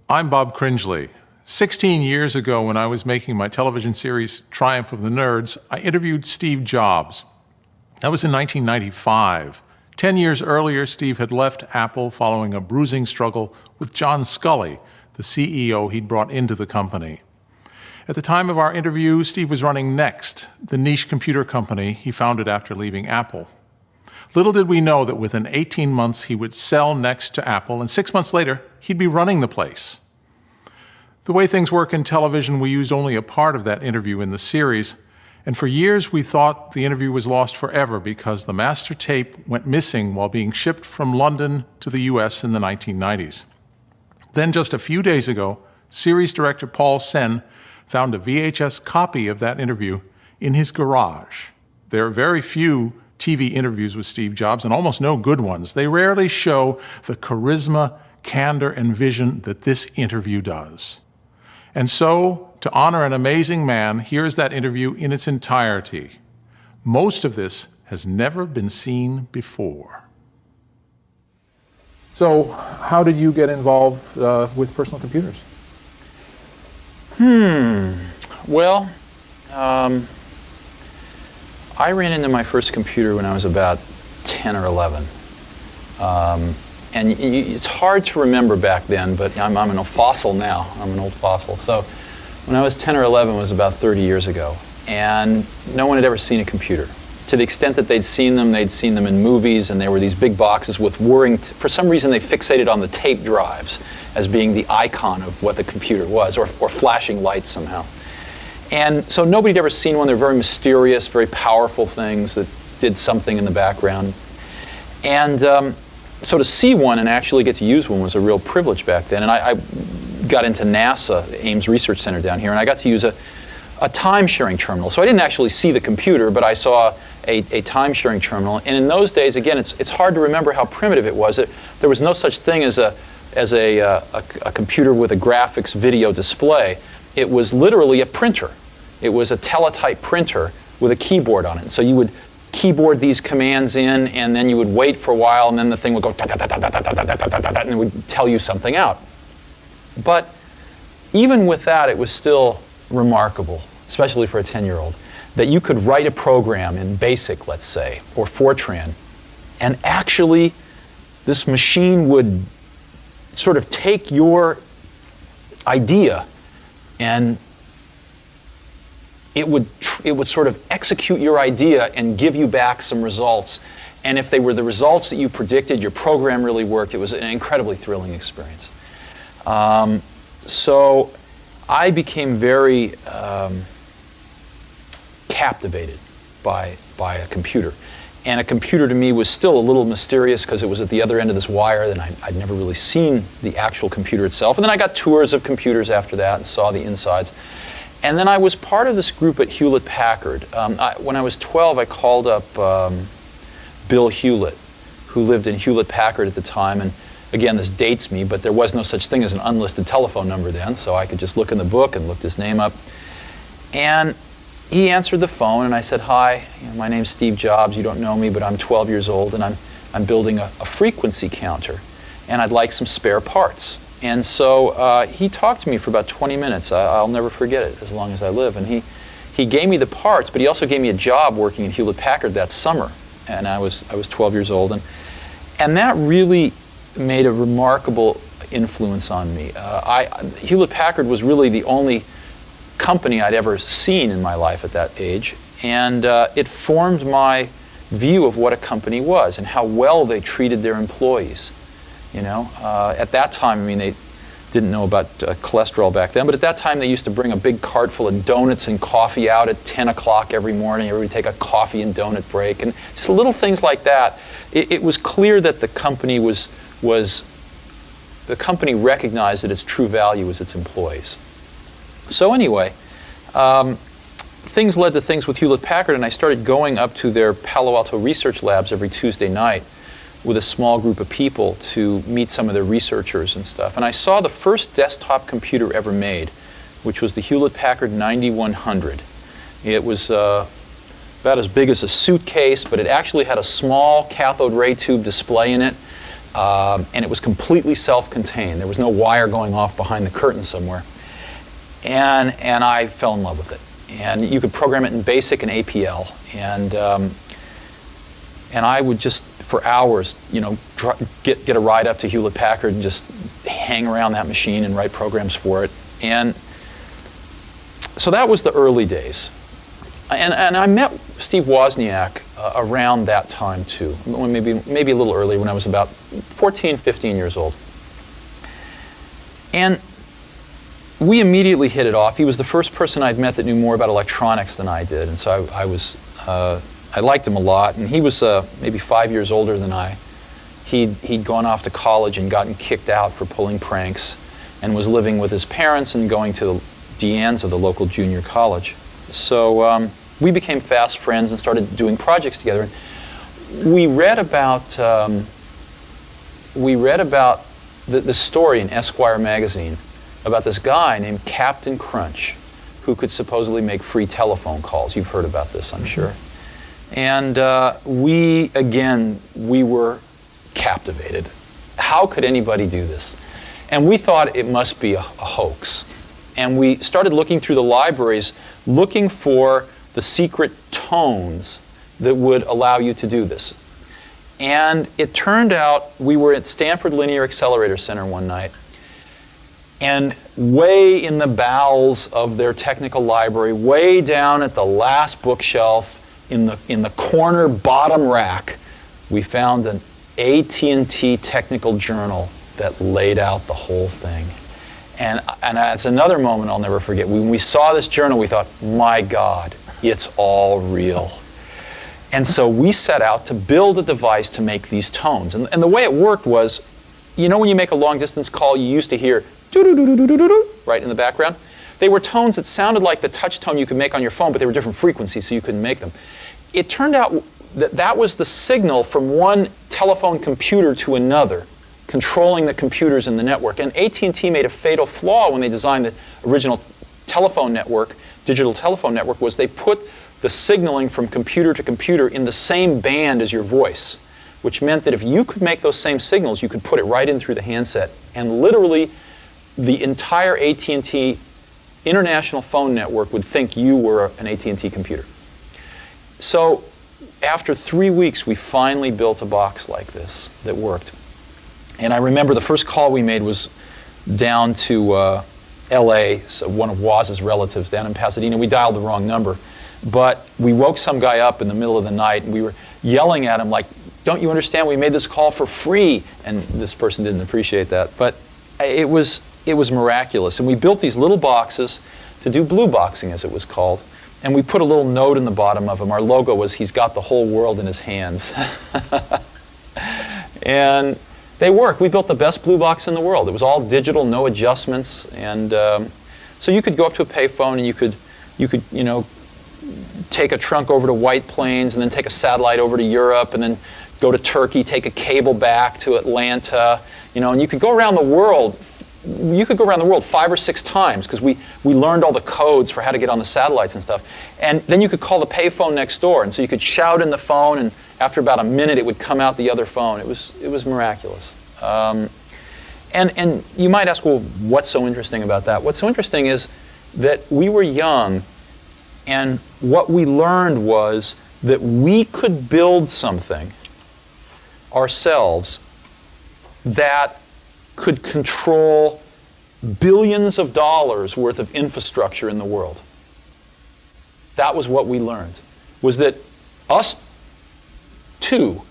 I'm Bob Cringely. 16 years ago, when I was making my television series, Triumph of the Nerds, I interviewed Steve Jobs. That was in 1995. 10 years earlier, Steve had left Apple following a bruising struggle with John Sculley, the CEO he'd brought into the company. At the time of our interview, Steve was running Next, the niche computer company he founded after leaving Apple. Little did we know that within 18 months he would sell Next to Apple, and 6 months later, he'd be running the place. The way things work in television, we used only a part of that interview in the series, and for years we thought the interview was lost forever because the master tape went missing while being shipped from London to the US in the 1990s. Then just a few days ago, series director Paul Sen found a VHS copy of that interview in his garage. There are very few TV interviews with Steve Jobs, and almost no good ones. They rarely show the charisma, candor, and vision that this interview does. And so, to honor an amazing man, here's that interview in its entirety. Most of this has never been seen before. So, how did you get involved with personal computers? Well, I ran into my first computer when I was about 10 or 11. And it's hard to remember back then, but I'm an old fossil now. I'm an old fossil. So when I was 10 or 11 was about 30 years ago. And no one had ever seen a computer. To the extent that they'd seen them in movies, and there were these big boxes with whirring, for some reason they fixated on the tape drives as being the icon of what the computer was, or flashing lights somehow. And so nobody had ever seen one. They're very mysterious, very powerful things that did something in the background. And so to see one and actually get to use one was a real privilege back then. And I got into NASA, Ames Research Center down here, and I got to use a time-sharing terminal. So I didn't actually see the computer, but I saw a time-sharing terminal. And in those days, again, it's hard to remember how primitive it was. There was no such thing as a computer with a graphics video display. It was literally a printer. It was a teletype printer with a keyboard on it. So you would keyboard these commands in, and then you would wait for a while, and then the thing would go and it would tell you something out. But even with that, it was still remarkable, especially for a 10-year-old, that you could write a program in BASIC, let's say, or Fortran, and actually this machine would sort of take your idea and it would sort of execute your idea and give you back some results. And if they were the results that you predicted, your program really worked. It was an incredibly thrilling experience. So I became very captivated by a computer. And a computer to me was still a little mysterious because it was at the other end of this wire, and I'd never really seen the actual computer itself. And then I got tours of computers after that and saw the insides. And then I was part of this group at Hewlett Packard. When I was 12, I called up Bill Hewlett, who lived in Hewlett Packard at the time. And again, this dates me, but there was no such thing as an unlisted telephone number then, so I could just look in the book and looked his name up. And he answered the phone, and I said, "Hi, my name's Steve Jobs. You don't know me, but I'm 12 years old, and I'm building a frequency counter, and I'd like some spare parts." And so he talked to me for about 20 minutes. I'll never forget it as long as I live. And he gave me the parts, but he also gave me a job working at Hewlett Packard that summer. And I was 12 years old, and that really made a remarkable influence on me. Hewlett Packard was really the only company I'd ever seen in my life at that age, and it formed my view of what a company was and how well they treated their employees. You know, at that time, I mean, they didn't know about cholesterol back then, but at that time they used to bring a big cart full of donuts and coffee out at 10 o'clock every morning. Everybody would take a coffee and donut break, and just little things like that. It was clear that the company the company recognized that its true value was its employees. So anyway, things led to things with Hewlett Packard, and I started going up to their Palo Alto research labs every Tuesday night with a small group of people to meet some of their researchers and stuff. And I saw the first desktop computer ever made, which was the Hewlett Packard 9100. It was about as big as a suitcase, but it actually had a small cathode ray tube display in it. and it was completely self-contained. There was no wire going off behind the curtain somewhere. And I fell in love with it. And you could program it in BASIC and APL. And I would just, for hours, you know, get a ride up to Hewlett-Packard and just hang around that machine and write programs for it. And so that was the early days. And I met Steve Wozniak around that time too, maybe a little earlier, when I was about 14, 15 years old. And we immediately hit it off. He was the first person I'd met that knew more about electronics than I did, and so I liked him a lot. And he was maybe 5 years older than I. He'd gone off to college and gotten kicked out for pulling pranks, and was living with his parents and going to Deanza, the local junior college. So we became fast friends and started doing projects together. And we read about the story in Esquire magazine about this guy named Captain Crunch, who could supposedly make free telephone calls. You've heard about this, I'm sure. And we were captivated. How could anybody do this? And we thought it must be a hoax. And we started looking through the libraries, looking for the secret tones that would allow you to do this. And it turned out we were at Stanford Linear Accelerator Center one night, and way in the bowels of their technical library, way down at the last bookshelf in the corner bottom rack, we found an AT&T technical journal that laid out the whole thing. And that's another moment I'll never forget. When we saw this journal, we thought, my God, it's all real. And so we set out to build a device to make these tones. And the way it worked was, you know when you make a long distance call, you used to hear doo-doo-doo-doo-doo-doo, right in the background? They were tones that sounded like the touch tone you could make on your phone, but they were different frequencies, so you couldn't make them. It turned out that was the signal from one telephone computer to another, controlling the computers in the network. And AT&T made a fatal flaw when they designed the original telephone network, digital telephone network, was they put the signaling from computer to computer in the same band as your voice, which meant that if you could make those same signals, you could put it right in through the handset. And literally, the entire AT&T international phone network would think you were an AT&T computer. So after 3 weeks, we finally built a box like this that worked. And I remember the first call we made was down to LA, so one of Woz's relatives down in Pasadena. We dialed the wrong number. But we woke some guy up in the middle of the night, and we were yelling at him like, don't you understand, we made this call for free? And this person didn't appreciate that. But it was miraculous. And we built these little boxes to do blue boxing, as it was called. And we put a little note in the bottom of them. Our logo was, he's got the whole world in his hands. And they worked. We built the best blue box in the world. It was all digital, no adjustments. And so you could go up to a payphone and you could, you know, take a trunk over to White Plains and then take a satellite over to Europe and then go to Turkey, take a cable back to Atlanta, you know, and you could go around the world. You could go around the world 5 or 6 times because we learned all the codes for how to get on the satellites and stuff. And then you could call the payphone next door, and so you could shout in the phone, and after about a minute, it would come out the other phone. It was miraculous. And you might ask, well, what's so interesting about that? What's so interesting is that we were young, and what we learned was that we could build something ourselves that could control billions of dollars worth of infrastructure in the world. That was what we learned, was that us two,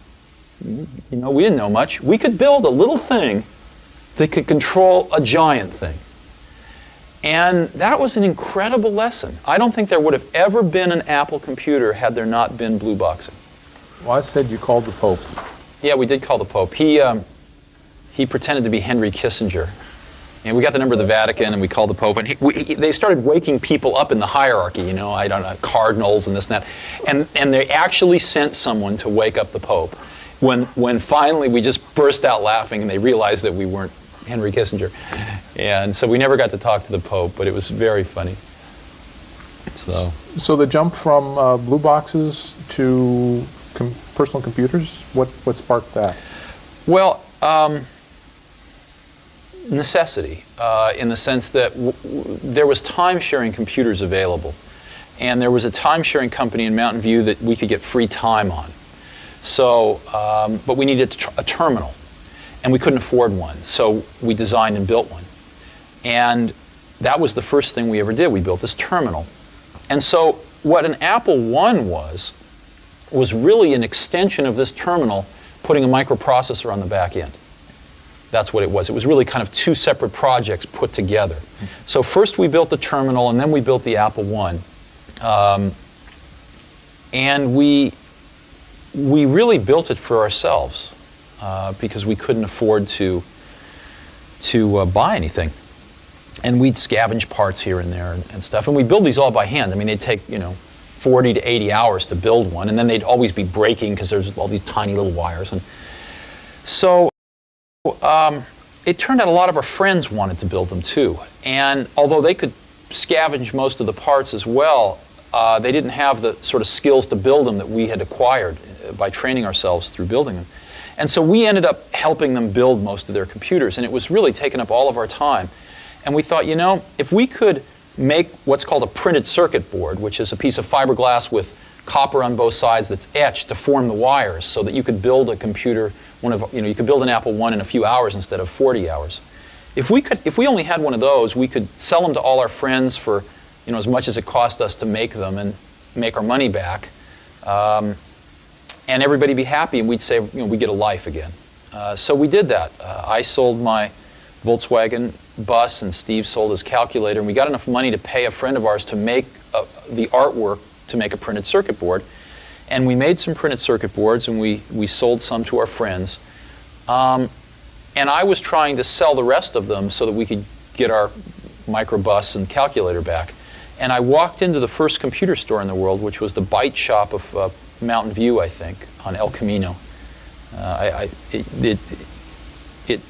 you know, we didn't know much, we could build a little thing that could control a giant thing. And that was an incredible lesson. I don't think there would have ever been an Apple computer had there not been blue boxing. Well, I said you called the Pope. Yeah, we did call the Pope. He pretended to be Henry Kissinger. And we got the number of the Vatican, and we called the Pope. And they started waking people up in the hierarchy, you know, I don't know, cardinals and this and that. And they actually sent someone to wake up the Pope. When finally we just burst out laughing, and they realized that we weren't Henry Kissinger. And so we never got to talk to the Pope, but it was very funny. So the jump from blue boxes to personal computers, what sparked that? Well, necessity, in the sense that there was time-sharing computers available. And there was a time-sharing company in Mountain View that we could get free time on. So, but we needed a terminal, and we couldn't afford one. So we designed and built one. And that was the first thing we ever did. We built this terminal. And so what an Apple I was really an extension of this terminal, putting a microprocessor on the back end. That's what it was. It was really kind of two separate projects put together. So first we built the terminal, and then we built the Apple I. And we really built it for ourselves because we couldn't afford to buy anything. And we'd scavenge parts here and there and stuff. And we build these all by hand. I mean, they'd take 40 to 80 hours to build one, and then they'd always be breaking because there's all these tiny little wires. And so it turned out a lot of our friends wanted to build them too. And although they could scavenge most of the parts as well, they didn't have the sort of skills to build them that we had acquired by training ourselves through building them. And so we ended up helping them build most of their computers, and it was really taking up all of our time. And we thought, if we could make what's called a printed circuit board, which is a piece of fiberglass with copper on both sides that's etched to form the wires so that you could build a computer, you could build an Apple I in a few hours instead of 40 hours. If we only had one of those, we could sell them to all our friends for as much as it cost us to make them and make our money back, and everybody be happy, and we'd say, we get a life again. So we did that. I sold my Volkswagen bus, and Steve sold his calculator, and we got enough money to pay a friend of ours to make the artwork to make a printed circuit board. And we made some printed circuit boards, and we sold some to our friends. And I was trying to sell the rest of them so that we could get our microbus and calculator back. And I walked into the first computer store in the world, which was the Byte Shop of Mountain View, I think, on El Camino. It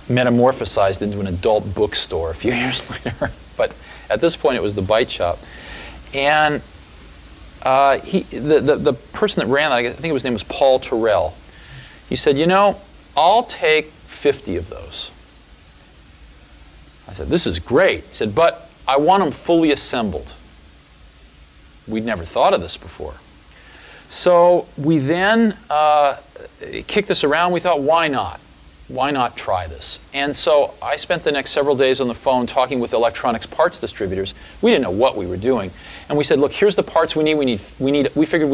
metamorphosized into an adult bookstore a few years later. But at this point, it was the Byte Shop. And the person that ran that, I think his name was Paul Terrell, he said, I'll take 50 of those. I said, this is great. He said, but I want them fully assembled. We'd never thought of this before. So we then kicked this around. We thought, why not? Why not try this? And so I spent the next several days on the phone talking with electronics parts distributors. We didn't know what we were doing. And we said, look, here's the parts we need. We figured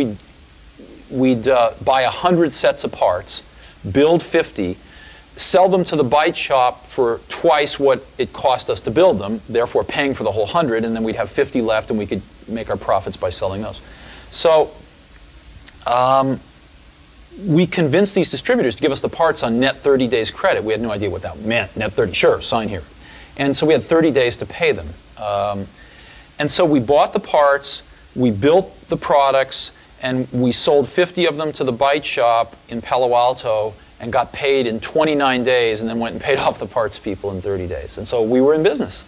we'd buy 100 sets of parts, build 50, sell them to the Byte Shop for twice what it cost us to build them, therefore paying for the whole 100, and then we'd have 50 left, and we could make our profits by selling those. So we convinced these distributors to give us the parts on net 30 days credit. We had no idea what that meant. Net 30, sure, sign here. And so we had 30 days to pay them. And so we bought the parts, we built the products, and we sold 50 of them to the Byte Shop in Palo Alto and got paid in 29 days, and then went and paid off the parts people in 30 days. And so we were in business.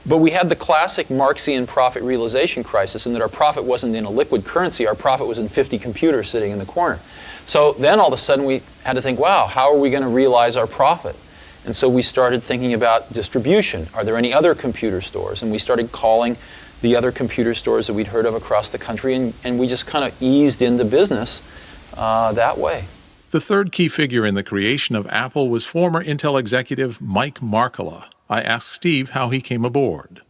But we had the classic Marxian profit realization crisis in that our profit wasn't in a liquid currency, our profit was in 50 computers sitting in the corner. So then all of a sudden we had to think, wow, how are we going to realize our profit? And so we started thinking about distribution. Are there any other computer stores? And we started calling the other computer stores that we'd heard of across the country, and we just kind of eased into business that way. The third key figure in the creation of Apple was former Intel executive Mike Markkula. I asked Steve how he came aboard.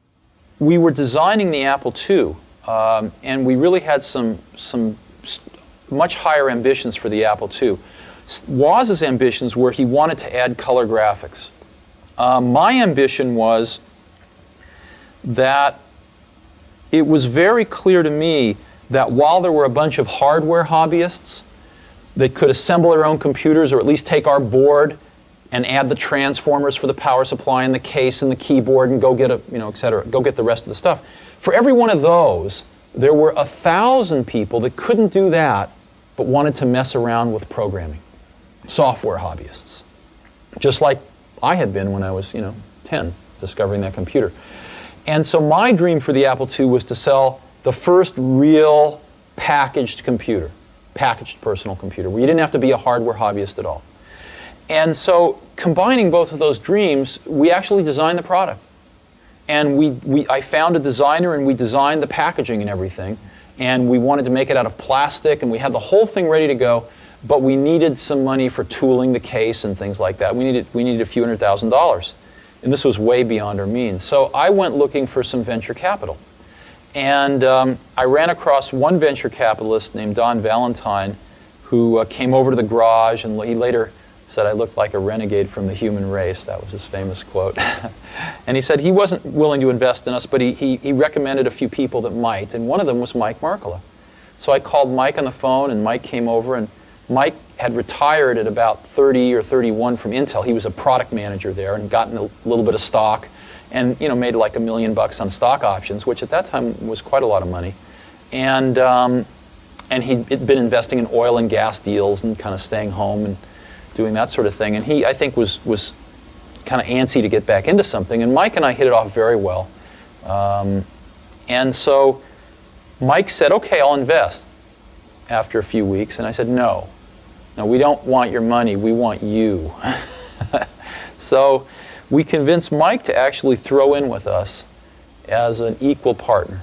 We were designing the Apple II, and we really had some much higher ambitions for the Apple II. Woz's ambitions were he wanted to add color graphics. My ambition was that it was very clear to me that while there were a bunch of hardware hobbyists that could assemble their own computers, or at least take our board and add the transformers for the power supply and the case and the keyboard and go get et cetera, go get the rest of the stuff. For every one of those, there were 1,000 people that couldn't do that but wanted to mess around with programming. Software hobbyists. Just like I had been when I was 10, discovering that computer. And so my dream for the Apple II was to sell the first real packaged computer, packaged personal computer, where you didn't have to be a hardware hobbyist at all. And so combining both of those dreams, we actually designed the product. And I found a designer, and we designed the packaging and everything. And we wanted to make it out of plastic, and we had the whole thing ready to go, but we needed some money for tooling the case and things like that. We needed a few $100,000. And this was way beyond our means. So I went looking for some venture capital. And I ran across one venture capitalist named Don Valentine, who came over to the garage, and he later said I looked like a renegade from the human race. That was his famous quote. And he said he wasn't willing to invest in us, but he recommended a few people that might, and one of them was Mike Markkula. So I called Mike on the phone, and Mike came over, and Mike had retired at about 30 or 31 from Intel. He was a product manager there and gotten a little bit of stock, and made like $1 million on stock options, which at that time was quite a lot of money. And he'd been investing in oil and gas deals and kind of staying home and doing that sort of thing. And he, I think, was kind of antsy to get back into something. And Mike and I hit it off very well. And so Mike said, okay, I'll invest after a few weeks. And I said, no, we don't want your money. We want you. So we convinced Mike to actually throw in with us as an equal partner.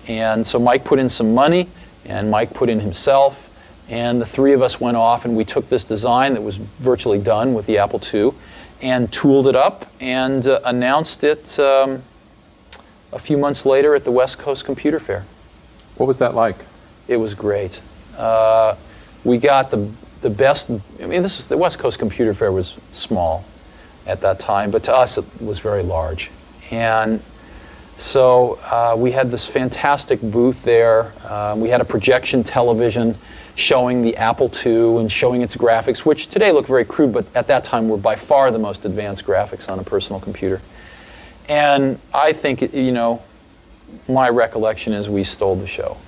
And so Mike put in some money, and Mike put in himself. And the three of us went off, and we took this design that was virtually done with the Apple II and tooled it up and announced it a few months later at the West Coast Computer Fair. What was that like? It was great. We got the best. I mean, the West Coast Computer Fair was small at that time, but to us it was very large. And so we had this fantastic booth there. We had a projection television showing the Apple II and showing its graphics, which today look very crude, but at that time were by far the most advanced graphics on a personal computer. And I think, my recollection is we stole the show.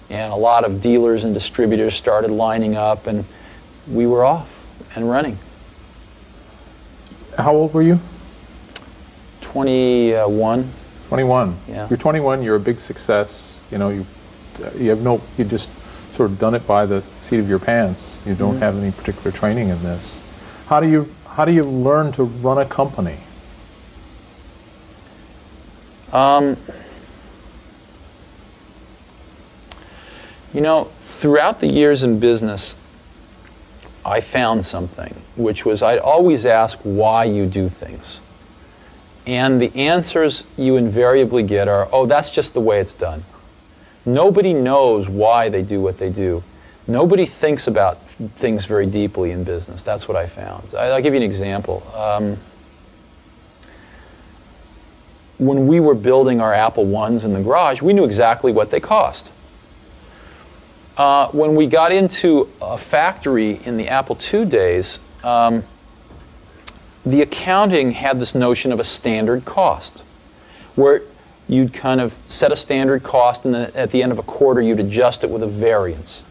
And a lot of dealers and distributors started lining up, and we were off and running. How old were you? 21. 21. Yeah. You're 21. You're a big success. You just sort of done it by the seat of your pants. You don't have any particular training in this. How do you learn to run a company? Throughout the years in business, I found something, which was I'd always ask why you do things. And the answers you invariably get are, oh, that's just the way it's done. Nobody knows why they do what they do. Nobody thinks about things very deeply in business. That's what I found. I'll give you an example. When we were building our Apple I's in the garage, we knew exactly what they cost. When we got into a factory in the Apple II days, the accounting had this notion of a standard cost, where you'd kind of set a standard cost, and then at the end of a quarter you'd adjust it with a variance.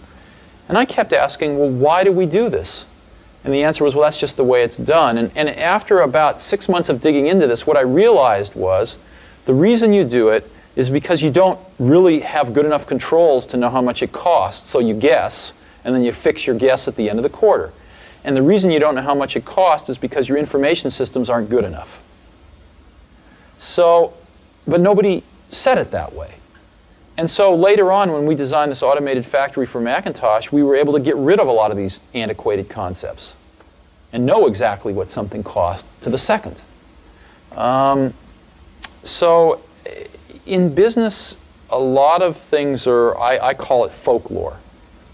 And I kept asking, well, why do we do this? And the answer was, well, that's just the way it's done. And after about 6 months of digging into this, what I realized was the reason you do it is because you don't really have good enough controls to know how much it costs, so you guess, and then you fix your guess at the end of the quarter. And the reason you don't know how much it costs is because your information systems aren't good enough. So, but nobody said it that way. And so later on, when we designed this automated factory for Macintosh, we were able to get rid of a lot of these antiquated concepts and know exactly what something cost to the second. So in business, a lot of things are, I call it folklore.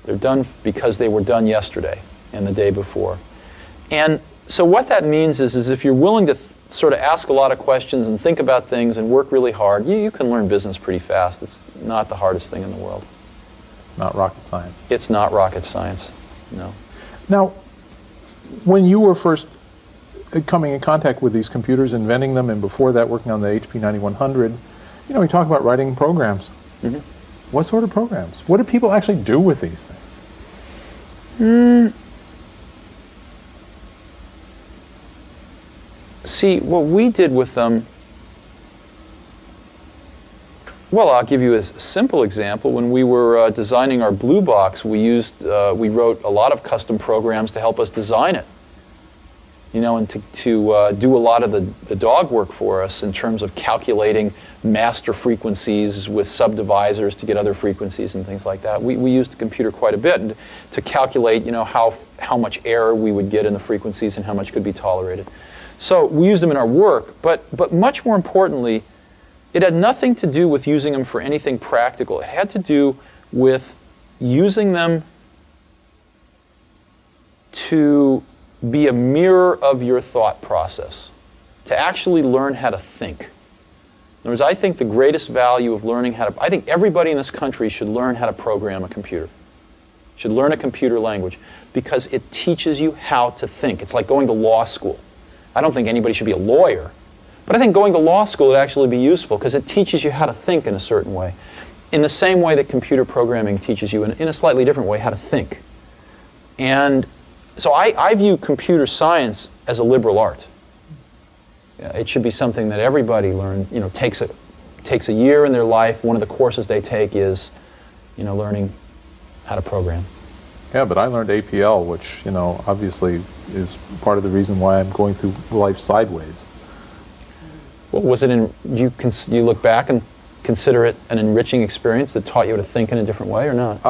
They're done because they were done yesterday and the day before. And so what that means is if you're willing to sort of ask a lot of questions and think about things and work really hard, you can learn business pretty fast. It's not the hardest thing in the world. It's not rocket science. It's not rocket science, no. Now, when you were first coming in contact with these computers, inventing them, and before that working on the HP 9100, we talk about writing programs. Mm-hmm. What sort of programs? What do people actually do with these things? See, what we did with them, well, I'll give you a simple example. When we were designing our Blue Box, we wrote a lot of custom programs to help us design it. and to do a lot of the dog work for us in terms of calculating master frequencies with subdivisors to get other frequencies and things like that. We used the computer quite a bit to calculate, how much error we would get in the frequencies and how much could be tolerated. So we used them in our work, but much more importantly, it had nothing to do with using them for anything practical. It had to do with using them to be a mirror of your thought process, to actually learn how to think. In other words, I think the greatest value of learning I think everybody in this country should learn how to program a computer, should learn a computer language, because it teaches you how to think. It's like going to law school. I don't think anybody should be a lawyer, but I think going to law school would actually be useful because it teaches you how to think in a certain way, in the same way that computer programming teaches you in a slightly different way how to think. And so I view computer science as a liberal art. It should be something that everybody takes a year in their life. One of the courses they take is, learning how to program. Yeah, but I learned APL, which, obviously is part of the reason why I'm going through life sideways. Well, was it you look back and consider it an enriching experience that taught you how to think in a different way, or not?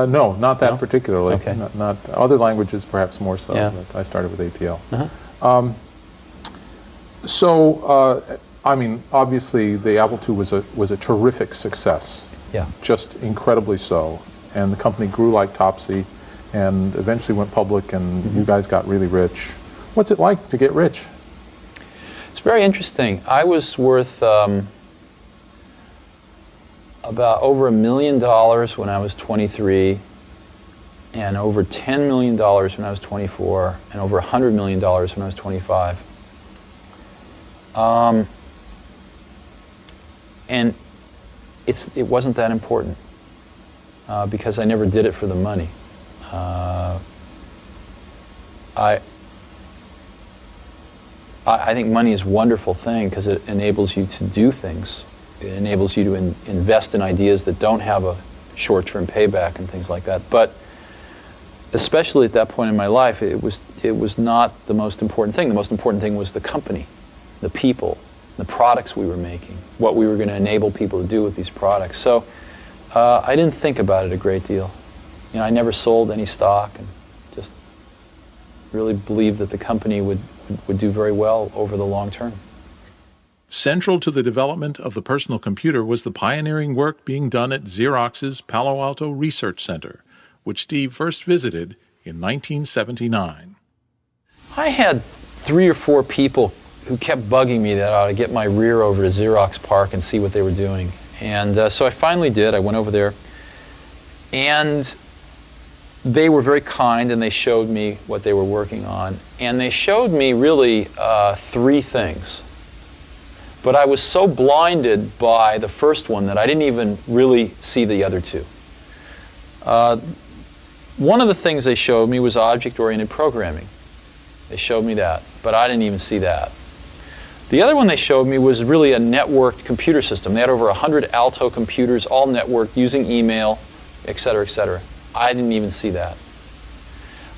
No, not that particularly. Okay. Not other languages, perhaps more so. Yeah. But I started with APL. Uh-huh. Obviously, the Apple II was a terrific success. Yeah. Just incredibly so. And the company grew like Topsy, and eventually went public, and you guys got really rich. What's it like to get rich? It's very interesting. I was worth about over $1 million when I was 23, and over $10 million when I was 24, and over $100 million when I was 25. And it wasn't that important because I never did it for the money. I think money is a wonderful thing because it enables you to do things. It enables you to invest in ideas that don't have a short-term payback and things like that. But especially at that point in my life, it was not the most important thing. The most important thing was the company, the people, the products we were making, what we were going to enable people to do with these products. So I didn't think about it a great deal. I never sold any stock, and just really believed that the company would do very well over the long term. Central to the development of the personal computer was the pioneering work being done at Xerox's Palo Alto Research Center, which Steve first visited in 1979. I had 3 or 4 people who kept bugging me that I ought to get my rear over to Xerox PARC and see what they were doing. And so I finally did. I went over there, and they were very kind, and they showed me what they were working on. And they showed me really 3 things. But I was so blinded by the first one that I didn't even really see the other 2. One of the things they showed me was object-oriented programming. They showed me that, but I didn't even see that. The other one they showed me was really a networked computer system. They had over 100 Alto computers, all networked, using email, et cetera, et cetera. I didn't even see that.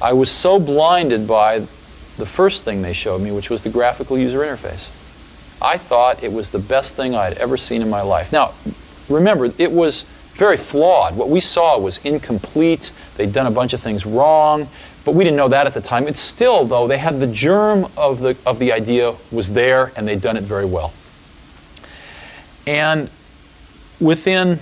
I was so blinded by the first thing they showed me, which was the graphical user interface. I thought it was the best thing I'd ever seen in my life. Now, remember, it was very flawed. What we saw was incomplete. They'd done a bunch of things wrong, but we didn't know that at the time. It's still, though, they had the germ of the idea was there, and they'd done it very well. And within,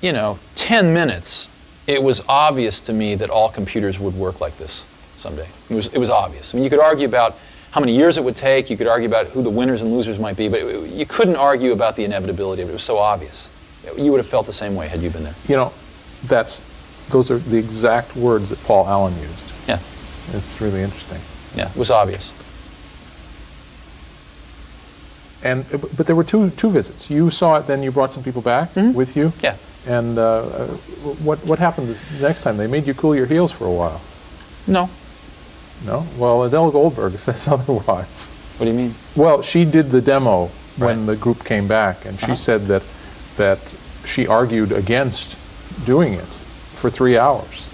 10 minutes, it was obvious to me that all computers would work like this someday. It was obvious. I mean, you could argue about how many years it would take, you could argue about who the winners and losers might be, but you couldn't argue about the inevitability of it. It was so obvious. You would have felt the same way had you been there. Those are the exact words that Paul Allen used. Yeah. It's really interesting. Yeah, it was obvious. But there were two visits. You saw it, then you brought some people back with you? Yeah. And what happened this next time? They made you cool your heels for a while. No. No? Well, Adele Goldberg says otherwise. What do you mean? Well, she did the demo when the group came back, and she said that she argued against doing it for 3 hours.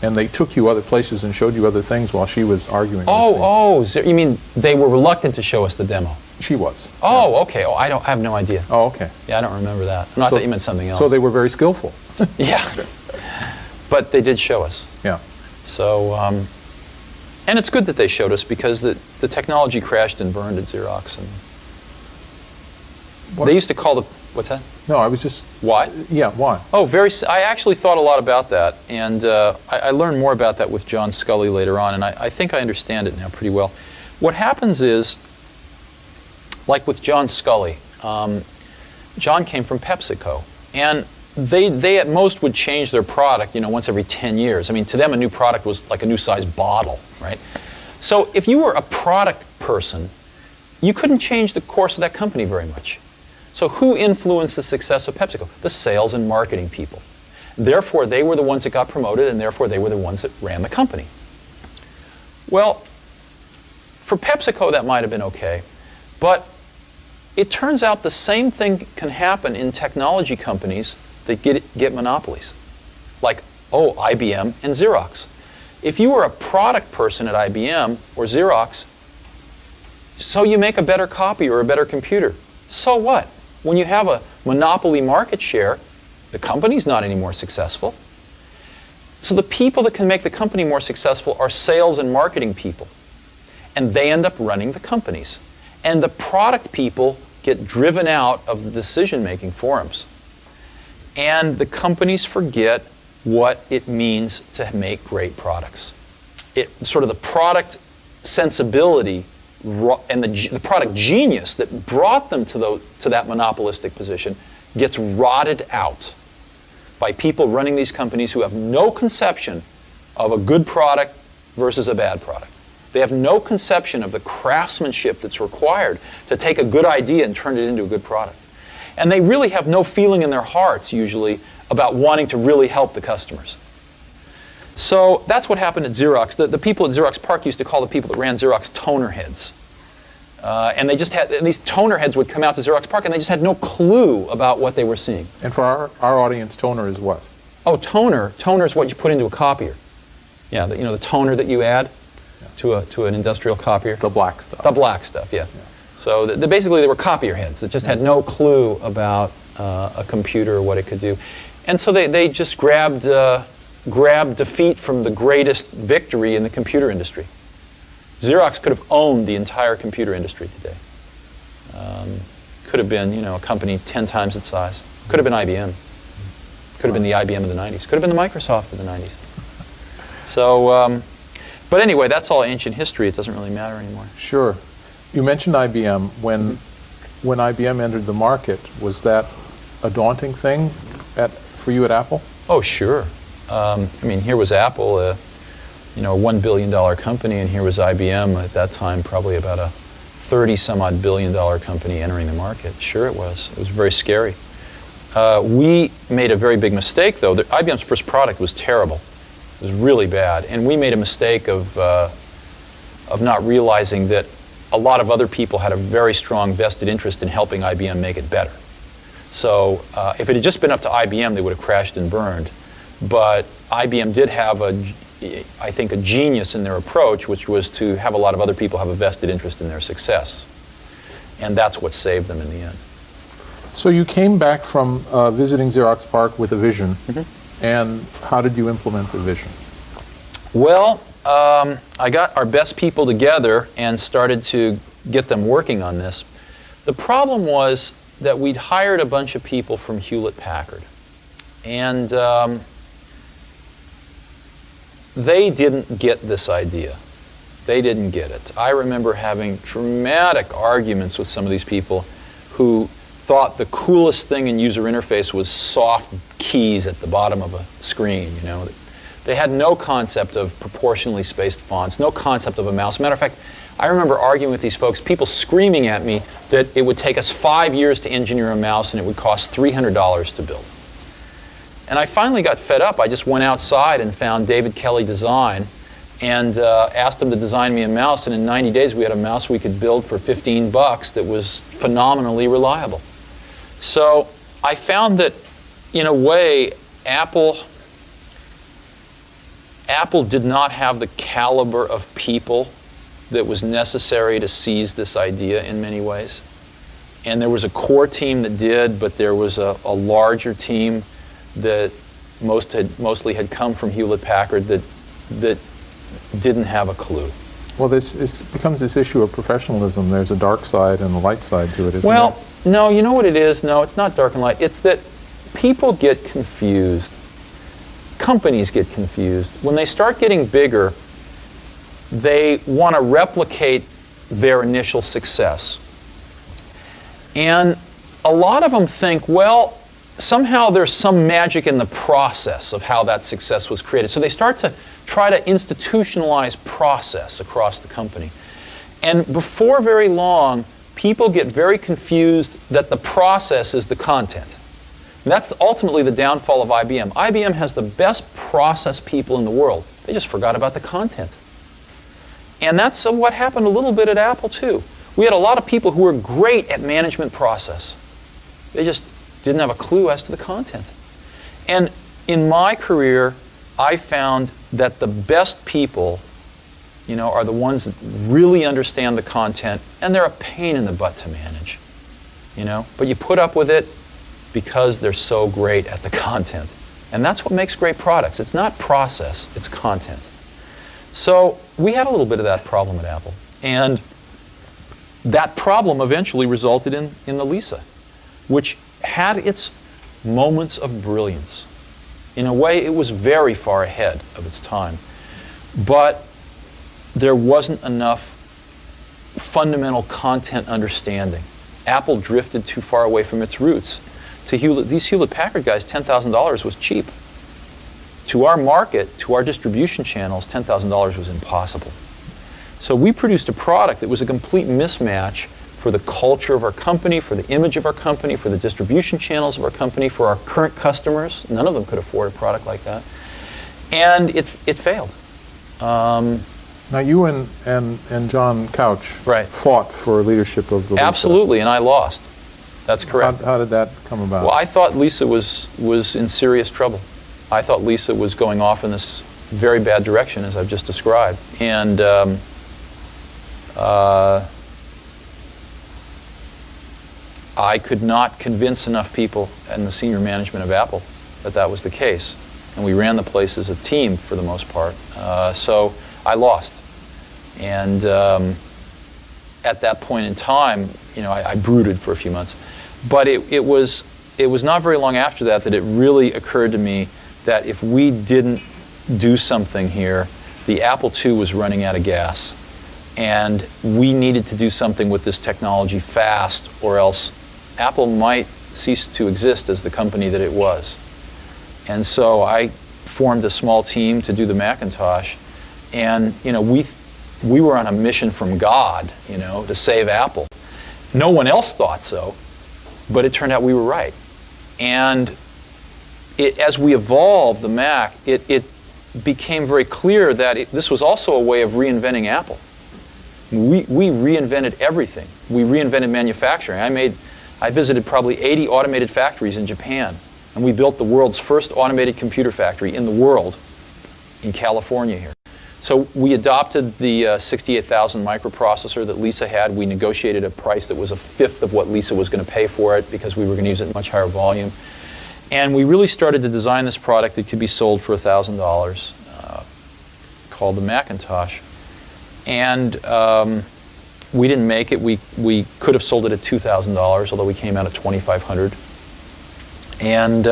and they took you other places and showed you other things while she was arguing. You mean they were reluctant to show us the demo? She was. Oh, yeah. okay. Oh, I have no idea. Oh, okay. Yeah, I don't remember that. No, I thought you meant something else. So they were very skillful. Yeah. But they did show us. Yeah. So, and it's good that they showed us, because the technology crashed and burned at Xerox. And they used to call the, what's that? No, I was just... Why? Yeah, why? Oh, I actually thought a lot about that, and I learned more about that with John Scully later on, and I think I understand it now pretty well. What happens is, like with John Scully, John came from PepsiCo, and they at most would change their product, once every 10 years. I mean, to them, a new product was like a new size bottle, right? So if you were a product person, you couldn't change the course of that company very much. So who influenced the success of PepsiCo? The sales and marketing people. Therefore, they were the ones that got promoted, and therefore they were the ones that ran the company. Well, for PepsiCo, that might have been okay, but it turns out the same thing can happen in technology companies that get monopolies, like, IBM and Xerox. If you were a product person at IBM or Xerox, so you make a better copy or a better computer. So what? When you have a monopoly market share, the company's not any more successful. So the people that can make the company more successful are sales and marketing people. And they end up running the companies. And the product people get driven out of the decision-making forums. And the companies forget what it means to make great products. Sort of the product sensibility and the product genius that brought them to that monopolistic position gets rotted out by people running these companies who have no conception of a good product versus a bad product. They have no conception of the craftsmanship that's required to take a good idea and turn it into a good product. And they really have no feeling in their hearts, usually, about wanting to really help the customers. So that's what happened at Xerox. The people at Xerox PARC used to call the people that ran Xerox toner heads. And these toner heads would come out to Xerox PARC, and they just had no clue about what they were seeing. And for our audience, toner is what? Oh, toner. Toner is what you put into a copier. Yeah, the toner that you add to an industrial copier. The black stuff. The black stuff, yeah. So basically they were copier heads that just had no clue about a computer or what it could do. And so they just grabbed defeat from the greatest victory in the computer industry. Xerox could have owned the entire computer industry today. Could have been, a company 10 times its size. Could have been IBM. Could have been the IBM of the 90s. Could have been the Microsoft of the 90s. So, but anyway, that's all ancient history. It doesn't really matter anymore. Sure. You mentioned IBM. When IBM entered the market, was that a daunting thing for you at Apple? Oh, sure. I mean, here was Apple, a $1 billion company, and here was IBM at that time, probably about a 30-some-odd billion-dollar company entering the market. Sure, it was. It was very scary. We made a very big mistake, though. IBM's first product was terrible. It was really bad, and we made a mistake of not realizing that a lot of other people had a very strong vested interest in helping IBM make it better. So if it had just been up to IBM, they would have crashed and burned. But IBM did have, I think, a genius in their approach, which was to have a lot of other people have a vested interest in their success. And that's what saved them in the end. So you came back from visiting Xerox PARC with a vision. And how did you implement the vision? Well, I got our best people together and started to get them working on this. The problem was that we'd hired a bunch of people from Hewlett-Packard. And they didn't get this idea. They didn't get it. I remember having dramatic arguments with some of these people who thought the coolest thing in user interface was soft keys at the bottom of a screen, They had no concept of proportionally spaced fonts, no concept of a mouse. Matter of fact, I remember arguing with these folks, people screaming at me that it would take us 5 years to engineer a mouse and it would cost $300 to build. And I finally got fed up. I just went outside and found David Kelly Design and asked him to design me a mouse, and in 90 days we had a mouse we could build for $15 that was phenomenally reliable. So I found that, in a way, Apple Apple did not have the caliber of people that was necessary to seize this idea in many ways. And there was a core team that did, but there was a larger team that mostly had come from Hewlett-Packard that didn't have a clue. Well, it becomes this issue of professionalism. There's a dark side and a light side to it, isn't Well, no, you know what it is? No, it's not dark and light. It's that people get confused. Companies get confused. When they start getting bigger, they want to replicate their initial success. And a lot of them think, well, somehow there's some magic in the process of how that success was created. So they start to try to institutionalize process across the company. And before very long, people get very confused that the process is the content. And that's ultimately the downfall of IBM. IBM has the best process people in the world. They just forgot about the content. And that's what happened a little bit at Apple too. We had a lot of people who were great at management process. They just didn't have a clue as to the content. And in my career, I found that the best people, are the ones that really understand the content, and they're a pain in the butt to manage, But you put up with it because they're so great at the content. And that's what makes great products. It's not process, it's content. So we had a little bit of that problem at Apple. And that problem eventually resulted in the Lisa, which had its moments of brilliance. In a way, it was very far ahead of its time. But there wasn't enough fundamental content understanding. Apple drifted too far away from its roots. To these Hewlett-Packard guys, $10,000 was cheap. To our market, to our distribution channels, $10,000 was impossible. So we produced a product that was a complete mismatch for the culture of our company, for the image of our company, for the distribution channels of our company, for our current customers. None of them could afford a product like that. And it failed. Now you and John Couch fought for leadership of the Lisa. Absolutely, and I lost. That's correct. How did that come about? Well, I thought Lisa was in serious trouble. I thought Lisa was going off in this very bad direction, as I've just described. And I could not convince enough people in the senior management of Apple that that was the case. And we ran the place as a team for the most part. So I lost. And at that point in time, I brooded for a few months. But it was not very long after that it really occurred to me that if we didn't do something here, the Apple II was running out of gas. And we needed to do something with this technology fast, or else Apple might cease to exist as the company that it was. And so I formed a small team to do the Macintosh. And we were on a mission from God, to save Apple. No one else thought so, but it turned out we were right. And as we evolved the Mac, it became very clear that this was also a way of reinventing Apple. We reinvented everything. We reinvented manufacturing. I visited probably 80 automated factories in Japan, and we built the world's first automated computer factory in the world in California here. So we adopted the 68,000 microprocessor that Lisa had. We negotiated a price that was a fifth of what Lisa was going to pay for it because we were going to use it in much higher volume. And we really started to design this product that could be sold for $1,000 called the Macintosh. And we didn't make it. We could have sold it at $2,000, although we came out at $2,500. And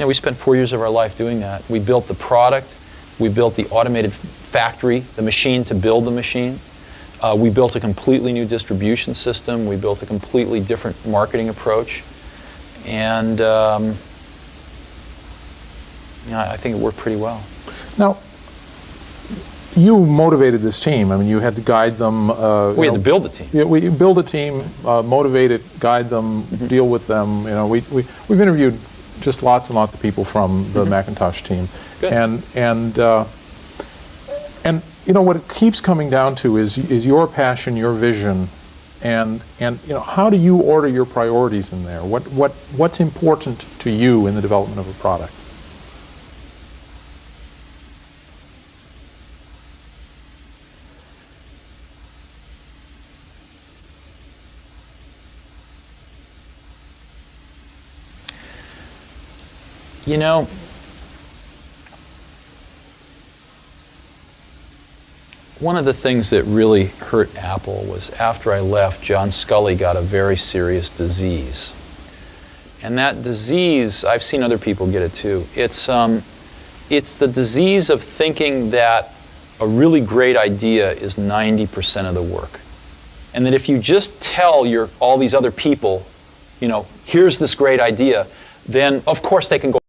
we spent 4 years of our life doing that. We built the product. We built the automated factory, the machine to build the machine. We built a completely new distribution system. We built a completely different marketing approach. And I think it worked pretty well. Now, you motivated this team. I mean, you had to guide them. We had to build the team. Yeah, we build a team, motivate it, guide them, deal with them. We've interviewed just lots and lots of people from the Macintosh team. Good. And what it keeps coming down to is your passion, your vision, and how do you order your priorities in there? What's important to you in the development of a product? You know, one of the things that really hurt Apple was after I left, John Sculley got a very serious disease. And that disease, I've seen other people get it too. It's the disease of thinking that a really great idea is 90% of the work. And that if you just tell all these other people, you know, here's this great idea, then of course they can go